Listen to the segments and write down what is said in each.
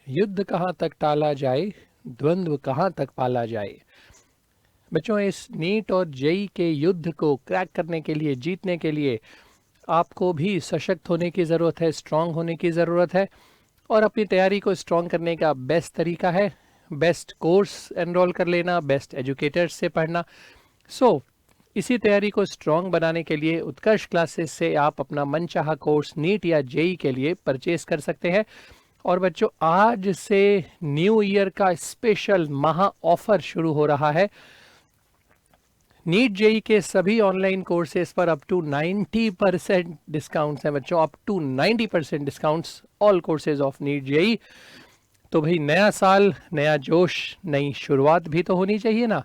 युद्ध कहाँ तक टाला जाए, द्वंद्व कहाँ तक पाला जाए। बच्चों, इस नीट और जेई के युद्ध को क्रैक करने के लिए, जीतने के लिए आपको भी सशक्त होने की ज़रूरत है, स्ट्रांग होने की ज़रूरत है। और अपनी तैयारी को स्ट्रांग करने का बेस्ट तरीका है बेस्ट कोर्स एनरोल कर लेना, बेस्ट एजुकेटर्स से पढ़ना। सो इसी तैयारी को स्ट्रांग बनाने के लिए उत्कर्ष क्लासेस से आप अपना मनचाहा कोर्स नीट या जेई के लिए परचेज कर सकते हैं। और बच्चों, आज से न्यू ईयर का स्पेशल महा ऑफर शुरू हो रहा है। नीट जेई के सभी ऑनलाइन कोर्सेज पर अप टू 90% डिस्काउंट्स हैं बच्चों, up to 90% discounts all courses of NEET JEE. तो भाई, नया साल, नया जोश, नई शुरुआत भी तो होनी चाहिए ना।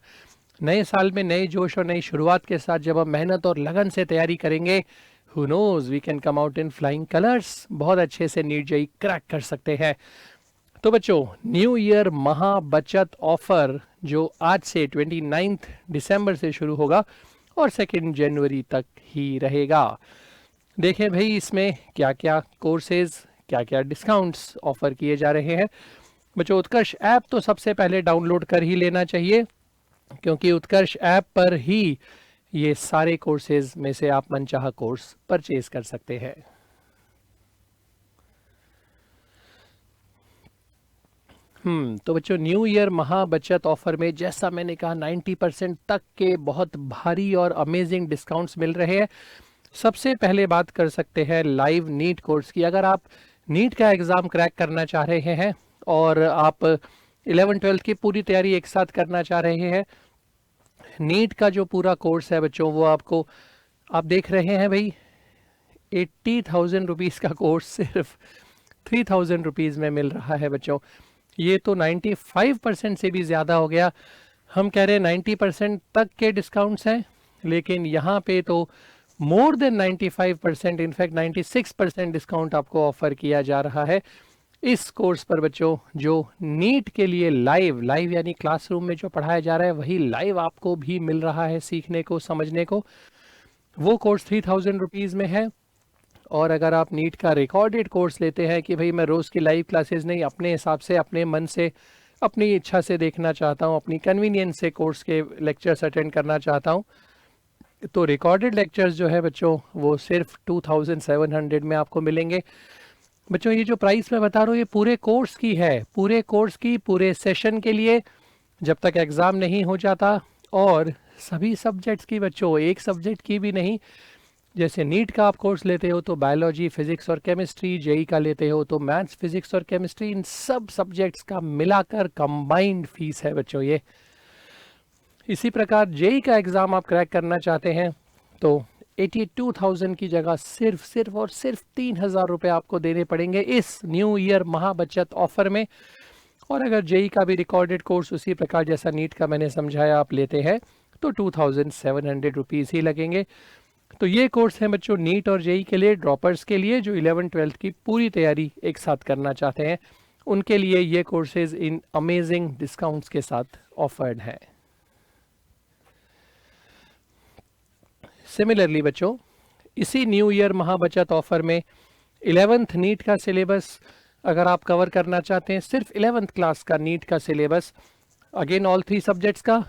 नए साल में नए जोश और नई शुरुआत के साथ जब हम मेहनत और लगन से तैयारी करेंगे, who knows we can come out in flying colours. बहुत अच्छे से नीट जेई क्रैक कर सकते हैं। तो बच्चों, न्यू ईयर महा बचत ऑफर जो आज से 29 दिसंबर से शुरू होगा और 2 जनवरी तक ही रहेगा। देखें भाई, इसमें क्या क्या कोर्सेज, क्या क्या डिस्काउंट्स ऑफर किए जा रहे हैं। बच्चों, उत्कर्ष ऐप तो सबसे पहले डाउनलोड कर ही लेना चाहिए, क्योंकि उत्कर्ष ऐप पर ही ये सारे कोर्सेज में से आप मनचाहा कोर्स परचेज कर सकते हैं। तो बच्चों, न्यू ईयर महा बचत ऑफर में जैसा मैंने कहा 90% तक के बहुत भारी और अमेजिंग डिस्काउंट्स मिल रहे हैं। सबसे पहले बात कर सकते हैं लाइव नीट कोर्स की। अगर आप नीट का एग्ज़ाम क्रैक करना चाह रहे हैं और आप 11-12 की पूरी तैयारी एक साथ करना चाह रहे हैं, नीट का जो पूरा कोर्स है बच्चों, वो आपको, आप देख रहे हैं भाई, 80,000 रुपीज़ का कोर्स सिर्फ 3,000 रुपीज़ में मिल रहा है बच्चों। ये तो 95% से भी ज़्यादा हो गया। हम कह रहे हैं 90% तक के डिस्काउंट्स हैं, लेकिन यहाँ पे तो मोर देन 95%, इनफैक्ट 96% डिस्काउंट आपको ऑफर किया जा रहा है इस कोर्स पर बच्चों, जो नीट के लिए लाइव यानी क्लासरूम में जो पढ़ाया जा रहा है वही लाइव आपको भी मिल रहा है सीखने को, समझने को। वो कोर्स 3,000 रुपीज़ में है। और अगर आप नीट का रिकॉर्डेड कोर्स लेते हैं कि भाई मैं रोज़ की लाइव क्लासेस नहीं, अपने हिसाब से, अपने मन से, अपनी इच्छा से देखना चाहता हूँ, अपनी कन्वीनियंस से कोर्स के लेक्चर्स अटेंड करना चाहता हूँ, तो रिकॉर्डेड लेक्चर्स जो है बच्चों, वो सिर्फ 2,700 में आपको मिलेंगे। बच्चों, ये जो प्राइस मैं बता रहा हूँ ये पूरे कोर्स की है, पूरे कोर्स की, पूरे सेशन के लिए, जब तक एग्ज़ाम नहीं हो जाता। और सभी सब्जेक्ट्स की बच्चों, एक सब्जेक्ट की भी नहीं। जैसे नीट का आप कोर्स लेते हो तो बायोलॉजी, फिजिक्स और केमिस्ट्री, जेई का लेते हो तो मैथ्स, फिजिक्स और केमिस्ट्री, इन सब सब्जेक्ट्स का मिलाकर कंबाइंड फीस है बच्चों ये। इसी प्रकार जेई का एग्ज़ाम आप क्रैक करना चाहते हैं तो 82,000 की जगह सिर्फ और सिर्फ 3,000 रुपये आपको देने पड़ेंगे इस न्यू ईयर महाबचत ऑफर में। और अगर जेई का भी रिकॉर्डेड कोर्स उसी प्रकार जैसा नीट का मैंने समझाया आप लेते हैं तो 2,700 रुपीज़ ही लगेंगे। तो ये कोर्स है बच्चों नीट और जेई के लिए, ड्रॉपर्स के लिए जो 11-12 की पूरी तैयारी एक साथ करना चाहते हैं, उनके लिए ये कोर्सेज इन अमेजिंग डिस्काउंट्स के साथ ऑफर्ड है। सिमिलरली बच्चों, इसी न्यू ईयर महाबचत ऑफर में 11th नीट का सिलेबस अगर आप कवर करना चाहते हैं, सिर्फ 11th क्लास का नीट का सिलेबस, अगेन ऑल 3 सब्जेक्ट्स का,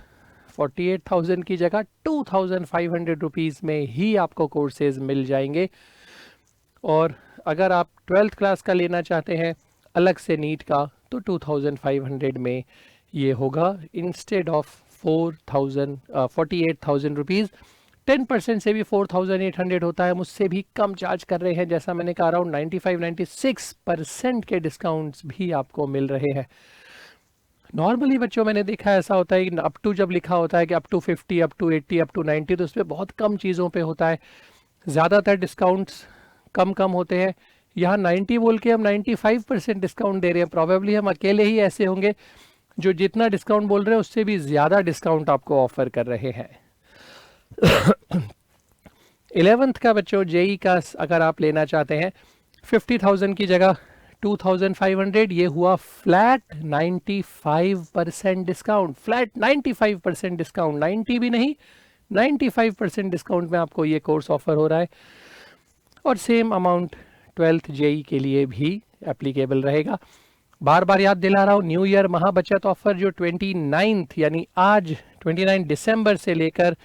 48,000 की जगह 2,500 रुपीज़ में ही आपको कोर्सेज मिल जाएंगे। और अगर आप 12th क्लास का लेना चाहते हैं अलग से नीट का, तो 2,500 में ये होगा इंस्टेड ऑफ 48,000 रुपीज़। 10% से भी 4,800 होता है, मुझसे भी कम चार्ज कर रहे हैं। जैसा मैंने कहा, अराउंड 95-96% के डिस्काउंट्स भी आपको मिल रहे हैं। नॉर्मली बच्चों मैंने देखा ऐसा होता है कि अप टू जब लिखा होता है कि up to 50, up to 80, up to 90, तो उसमें बहुत कम चीज़ों पे होता है, ज़्यादातर डिस्काउंट्स कम होते हैं। यहाँ 90 बोल के हम 95% डिस्काउंट दे रहे हैं। प्रॉबेबली हम अकेले ही ऐसे होंगे जो जितना डिस्काउंट बोल रहे हैं उससे भी ज़्यादा डिस्काउंट आपको ऑफर कर रहे हैं। 11th का बच्चों जेई का अगर आप लेना चाहते हैं 50,000 की जगह 2,500, ये हुआ फ्लैट 95% डिस्काउंट, फ्लैट 95% डिस्काउंट, 90 भी नहीं, 95% डिस्काउंट में आपको ये कोर्स ऑफर हो रहा है। और सेम अमाउंट 12th जेई के लिए भी एप्लीकेबल रहेगा। बार बार याद दिला रहा हूँ, न्यू ईयर महाबचत ऑफर जो 29 यानी आज 29 दिसंबर से लेकर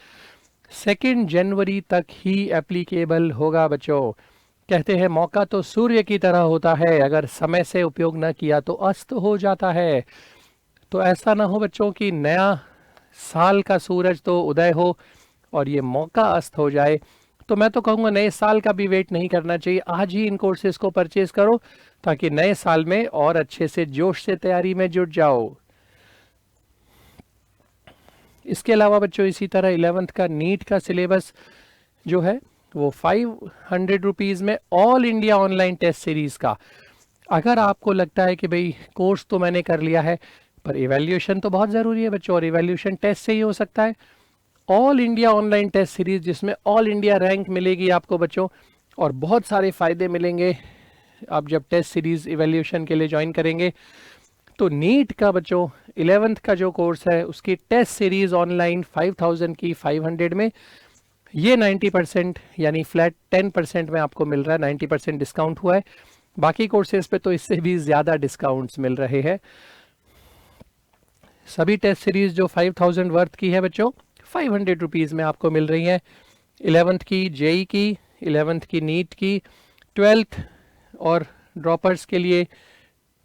2 जनवरी तक ही एप्लीकेबल होगा बच्चों। कहते हैं मौका तो सूर्य की तरह होता है, अगर समय से उपयोग न किया तो अस्त हो जाता है। तो ऐसा ना हो बच्चों कि नया साल का सूरज तो उदय हो और ये मौका अस्त हो जाए। तो मैं तो कहूँगा नए साल का भी वेट नहीं करना चाहिए, आज ही इन कोर्सेज को परचेज करो ताकि नए साल में और अच्छे से जोश से तैयारी में जुट जाओ। इसके अलावा बच्चों इसी तरह 11th का नीट का सिलेबस जो है वो 500 रुपीज़ में all India online test series का। अगर आपको लगता है कि भाई कोर्स तो मैंने कर लिया है पर इवैल्यूएशन तो बहुत ज़रूरी है बच्चों, और इवैल्यूएशन टेस्ट से ही हो सकता है, all India online test series जिसमें ऑल इंडिया रैंक मिलेगी आपको बच्चों और बहुत सारे फ़ायदे मिलेंगे आप जब टेस्ट सीरीज़ इवैल्यूएशन के लिए ज्वाइन करेंगे। तो नीट का बच्चों 11th का जो कोर्स है उसकी टेस्ट सीरीज़ ऑनलाइन 5000 की 500 में, ये 90% यानी फ्लैट 10% में आपको मिल रहा है, 90% डिस्काउंट हुआ है। बाकी कोर्सेज पे तो इससे भी ज़्यादा डिस्काउंट्स मिल रहे हैं। सभी टेस्ट सीरीज़ जो 5000 वर्थ की है बच्चों 500 रुपीज़ में आपको मिल रही है। 11th की जेई की, 11th की नीट की, 12th और ड्रॉपर्स के लिए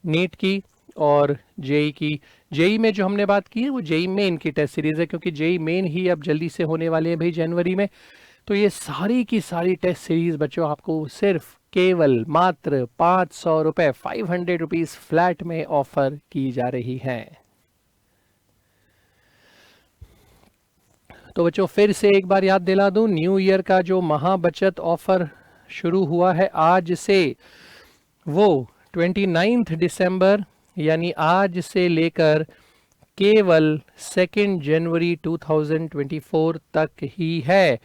नीट की और जेई की। जेई में जो हमने बात की है वो जेई मेन की टेस्ट सीरीज़ है, क्योंकि जेई मेन ही अब जल्दी से होने वाले हैं भाई जनवरी में। तो ये सारी की सारी टेस्ट सीरीज़ बच्चों आपको सिर्फ केवल मात्र 500 रुपये 500 रुपीज़ फ्लैट में ऑफर की जा रही हैं। तो बच्चों फिर से एक बार याद दिला दूं, न्यू ईयर का जो महाबचत ऑफर शुरू हुआ है आज से, वो 29 दिसंबर यानी आज से लेकर केवल 2 जनवरी 2024 तक ही है।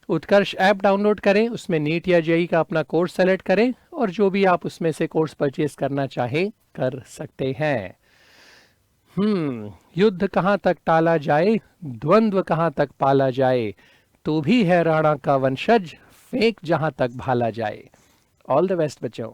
उत्कर्ष ऐप डाउनलोड करें, उसमें नीट या जेई का अपना कोर्स सेलेक्ट करें और जो भी आप उसमें से कोर्स परचेज करना चाहें कर सकते हैं। युद्ध कहाँ तक टाला जाए, द्वंद्व कहाँ तक पाला जाए, तू भी है राणा का वंशज, फेंक जहाँ तक भाला जाए। ऑल द बेस्ट बच्चों।